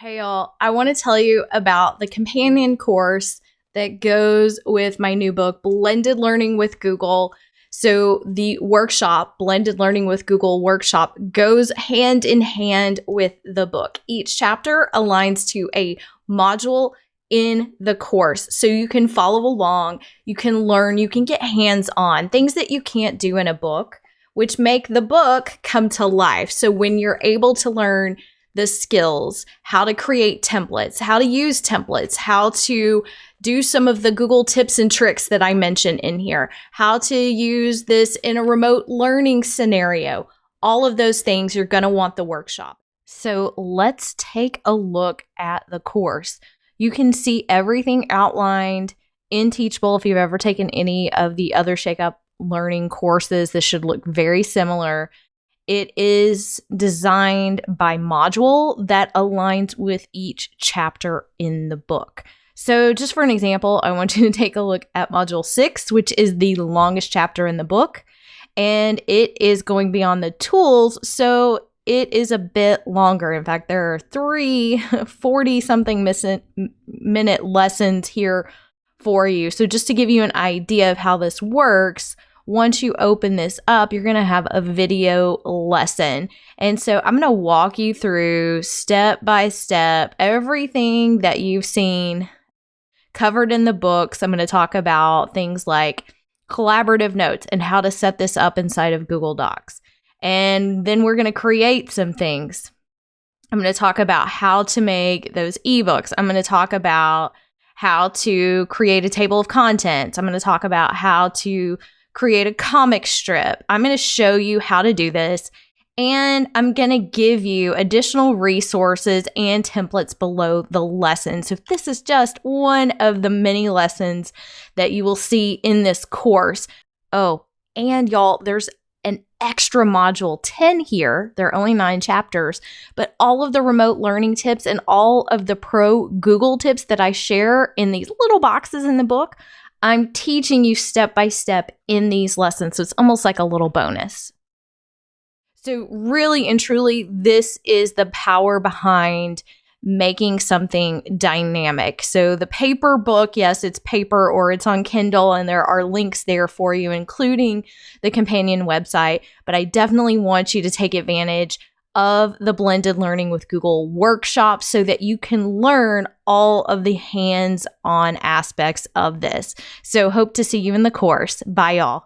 Hey y'all, I want to tell you about the companion course that goes with my new book, Blended Learning with Google. So the workshop, Blended Learning with Google workshop, goes hand in hand with the book. Each chapter aligns to a module in the course. So you can follow along, you can learn, you can get hands-on, things that you can't do in a book, which make the book come to life. So when you're able to learn the skills, how to create templates, how to use templates, how to do some of the Google tips and tricks that I mentioned in here, how to use this in a remote learning scenario. All of those things, you're going to want the workshop. So let's take a look at the course. You can see everything outlined in Teachable. If you've ever taken any of the other Shake Up Learning courses, this should look very similar. It is designed by module that aligns with each chapter in the book. So just for an example, I want you to take a look at Module 6, which is the longest chapter in the book, and it is going beyond the tools, so it is a bit longer. In fact, there are 3 40-something minute lessons here for you. So just to give you an idea of how this works, once you open this up, you're going to have a video lesson. And so I'm going to walk you through step by step everything that you've seen covered in the books. I'm going to talk about things like collaborative notes and how to set this up inside of Google Docs. And then we're going to create some things. I'm going to talk about how to make those ebooks. I'm going to talk about how to create a table of contents. I'm going to talk about how to create a comic strip. I'm going to show you how to do this, and I'm going to give you additional resources and templates below the lesson. So this is just one of the many lessons that you will see in this course. Oh, and y'all, there's an extra module 10 here. There are only 9 chapters, but all of the remote learning tips and all of the pro Google tips that I share in these little boxes in the book, I'm teaching you step by step in these lessons. So it's almost like a little bonus. So really and truly, this is the power behind making something dynamic. So the paper book, yes, it's paper or it's on Kindle, and there are links there for you, including the companion website. But I definitely want you to take advantage of the Blended Learning with Google workshop so that you can learn all of the hands-on aspects of this. So hope to see you in the course. Bye, y'all.